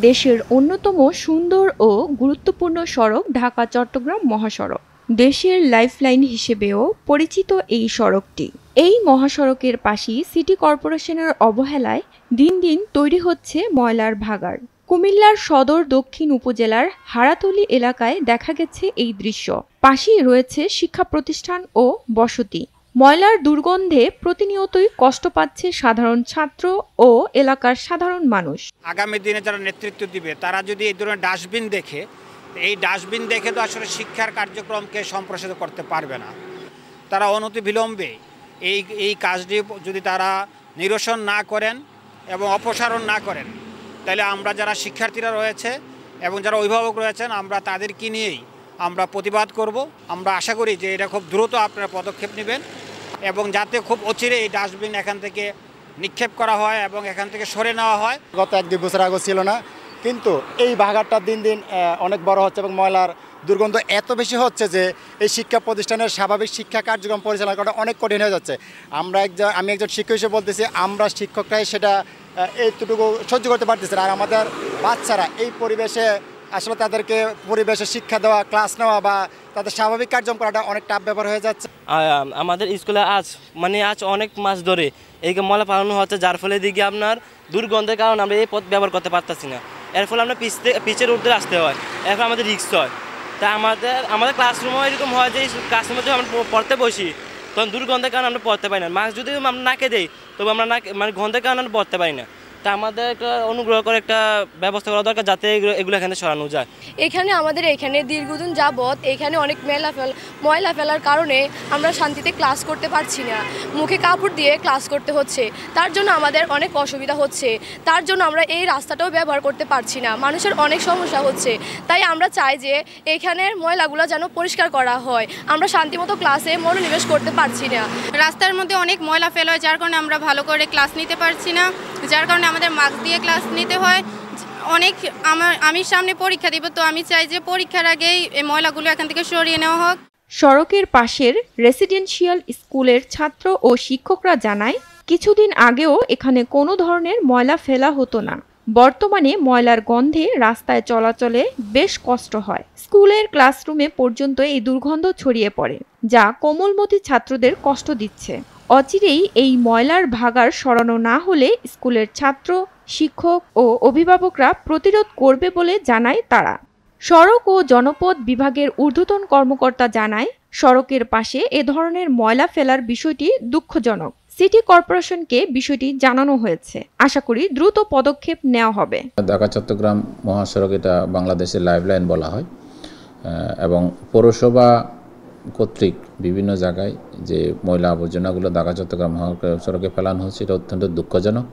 দেশের অন্যতম সুন্দর ও গুরুত্বপূর্ণ সড়ক ঢাকা-চট্টগ্রাম মহাসড়ক। দেশের লাইফলাইন হিসেবেও পরিচিত এই সড়কটি। এই মহাসড়কের পাশেই সিটি কর্পোরেশনের অবহেলায় দিন দিন তৈরি হচ্ছে ময়লার ভাগাড়। কুমিল্লার সদর দক্ষিণ উপজেলার হারাতলী এলাকায় দেখা গেছে এই দৃশ্য। পাশেই রয়েছে শিক্ষা প্রতিষ্ঠান ও বসতি। ময়লার দুর্গন্ধে প্রতিনিয়তই কষ্ট পাচ্ছে সাধারণ ছাত্র ও এলাকার সাধারণ মানুষ। আগামী দিনে যারা নেতৃত্ব দিবে তারা যদি এই ধরনের ডাস্টবিন দেখে, এই ডাস্টবিন দেখে তো আসলে শিক্ষার কার্যক্রমকে সম্প্রসারিত করতে পারবে না। তারা অনতিবিলম্বে এই কাজটি যদি তারা নিরসন না করেন এবং অপসারণ না করেন, তাহলে আমরা যারা শিক্ষার্থীরা রয়েছে এবং যারা অভিভাবক রয়েছেন আমরা তাদেরকে নিয়েই আমরা প্রতিবাদ করব। আমরা আশা করি যে এটা খুব দ্রুত আপনারা পদক্ষেপ নেবেন এবং যাতে খুব অচিরে এই ডাস্টবিন এখান থেকে নিক্ষেপ করা হয় এবং এখান থেকে সরে নেওয়া হয়। গত 1-2 বছর আগে ছিল না, কিন্তু এই ভাগাড়টা দিন দিন অনেক বড় হচ্ছে এবং ময়লার দুর্গন্ধ এত বেশি হচ্ছে যে এই শিক্ষা প্রতিষ্ঠানের স্বাভাবিক শিক্ষা কার্যক্রম পরিচালনা করা অনেক কঠিন হয়ে যাচ্ছে। আমি একজন শিক্ষক হিসেবে বলতেছি, আমরা শিক্ষকরাই সেটা এইটুকু সহ্য করতে পারতেছি না। আর আমাদের বাচ্চারা এই পরিবেশে আসলে তাদেরকে পরিবেশে শিক্ষা দেওয়া, ক্লাস নেওয়া বা তাদের স্বাভাবিক কার্যক্রম করাটা অনেক টাফ ব্যাপার হয়ে যাচ্ছে। আমাদের স্কুলে আজ অনেক মাস ধরে এই ময়লা পালানো হচ্ছে, যার ফলে দিকে আপনার দুর্গন্ধের কারণে আমরা এই পথ ব্যবহার করতে পারতেছি না। এর ফলে আমরা পিচের উঠতে আসতে হয়, এর ফলে আমাদের রিস্ক হয়। তা আমাদের ক্লাসরুমও এরকম হয় যে ক্লাসরুমে যদি আমরা পড়তে বসি তখন দুর্গন্ধের কারণে আমরা পড়তে পারি না। মাস্ক যদি আমরা নাকে দিই তবে আমরা গন্ধের কারণে আমরা পড়তে পারি না। তা আমাদের একটা অনুগ্রহ করে একটা ব্যবস্থা করা দরকার যাতে এগুলো এখানে সরানো যায়। আমাদের এখানে দীর্ঘদিন যাবৎ এখানে অনেক ময়লা ফেলার কারণে আমরা শান্তিতে ক্লাস করতে পারছি না। মুখে কাপড় দিয়ে ক্লাস করতে হচ্ছে, তার জন্য আমাদের অনেক অসুবিধা হচ্ছে। তার জন্য আমরা এই রাস্তাটাও ব্যবহার করতে পারছি না, মানুষের অনেক সমস্যা হচ্ছে। তাই আমরা চাই যে এখানের ময়লাগুলো যেন পরিষ্কার করা হয়। আমরা শান্তিমতো ক্লাসে মনোনিবেশ করতে পারছি না। রাস্তার মধ্যে অনেক ময়লা ফেলা হয়, যার কারণে আমরা ভালো করে ক্লাস নিতে পারছি না, যার কারণে আমাদের মাস্ক দিয়ে ক্লাস নিতে হয়। আমি সামনে পরীক্ষা দিব, তো আমি চাই যে পরীক্ষার আগেই এই ময়লাগুলো এখান থেকে সরিয়ে নেওয়া হোক। সড়কের পাশের রেসিডেন্সিয়াল স্কুলের ছাত্র ও শিক্ষকরা জানায়, কিছুদিন আগেও এখানে কোনো ধরনের ময়লা ফেলা হতো না। বর্তমানে ময়লার গন্ধে রাস্তায় চলাচলে বেশ কষ্ট হয়। স্কুলের ক্লাসরুমে পর্যন্ত এই দুর্গন্ধ ছড়িয়ে পড়ে, যা কোমলমতি ছাত্রদের কষ্ট দিচ্ছে। অচিরেই এই ময়লার ভাগাড় সরানো না হলে স্কুলের ছাত্র, শিক্ষক ও অভিভাবকরা প্রতিরোধ করবে বলে জানায় তারা। সড়ক ও জনপথ বিভাগের ঊর্ধ্বতন কর্মকর্তা জানায়, সড়কের পাশে এ ধরনের ময়লা ফেলার বিষয়টি দুঃখজনক। সিটি কর্পোরেশনকে বিষয়টি জানানো হয়েছে। আশা করি দ্রুত পদক্ষেপ নেওয়া হবে। ঢাকা-চট্টগ্রাম মহাসড়ক এটা বাংলাদেশের লাইফলাইন বলা হয় এবং পৌরসভা কর্তৃক বিভিন্ন জায়গায় যে ময়লা আবর্জনাগুলো ঢাকা-চট্টগ্রাম মহাসড়কে ফেলানো হচ্ছে, এটা অত্যন্ত দুঃখজনক।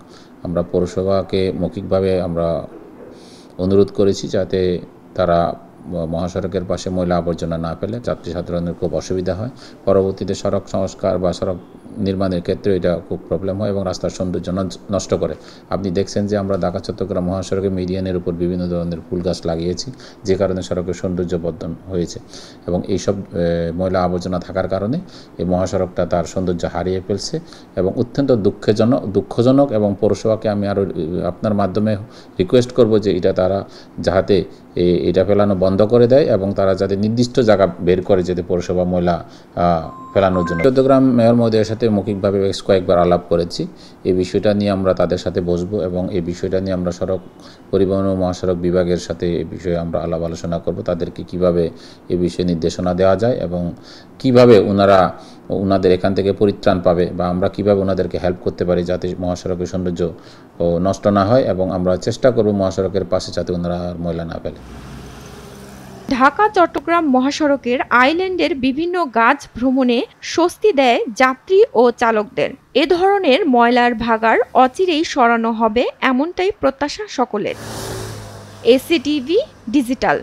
আমরা পৌরসভাকে মৌখিকভাবে আমরা অনুরোধ করেছি যাতে তারা মহাসড়কের পাশে ময়লা আবর্জনা না ফেলে, যাত্রী সাধারণের খুব অসুবিধা হয়। পরবর্তীতে সড়ক সংস্কার বা সড়ক নির্মাণের ক্ষেত্রে এটা খুব প্রবলেম হয় এবং রাস্তার সৌন্দর্য নষ্ট করে। আপনি দেখছেন যে আমরা ঢাকা-চট্টগ্রাম মহাসড়কে মিডিয়ানের উপর বিভিন্ন ধরনের ফুল গাছ লাগিয়েছি, যে কারণে সড়কের সৌন্দর্য বর্ধন হয়েছে এবং এইসব ময়লা আবর্জনা থাকার কারণে এই মহাসড়কটা তার সৌন্দর্য হারিয়ে ফেলছে এবং অত্যন্ত দুঃখজনক এবং পৌরসভাকে আমি আরও আপনার মাধ্যমে রিকোয়েস্ট করব যে তারা যাতে এটা ফেলানো বন্ধ করে দেয় এবং তারা যাতে নির্দিষ্ট জায়গা বের করে যেতে পৌরসভা ময়লা ফেলানোর জন্য। চট্টগ্রাম মেয়র মহোদয়ের সাথে মৌখিকভাবে বেশ কয়েকবার আলাপ করেছি। এই বিষয়টা নিয়ে আমরা তাদের সাথে বসবো এবং এই বিষয়টা নিয়ে আমরা সড়ক পরিবহন ও মহাসড়ক বিভাগের সাথে এই বিষয়ে আমরা আলাপ আলোচনা করব, তাদেরকে কিভাবে এই বিষয়ে নির্দেশনা দেওয়া যায় এবং কিভাবে ওনাদের এখান থেকে পরিত্রাণ পাবে বা আমরা কিভাবে ওনাদেরকে হেল্প করতে পারি যাতে মহাসড়কের সৌন্দর্য নষ্ট না হয় এবং আমরা চেষ্টা করব মহাসড়কের পাশে যাতে ওনারা আর ময়লা না ফেলে। ঢাকা-চট্টগ্রাম মহাসড়কের আইল্যান্ডের বিভিন্ন গাছ ভ্রমণে স্বস্তি দেয় যাত্রী ও চালকদের। এ ধরনের ময়লার ভাগাড় অচিরেই সরানো হবে, এমনটাই প্রত্যাশা সকলের। এসিটিভি ডিজিটাল।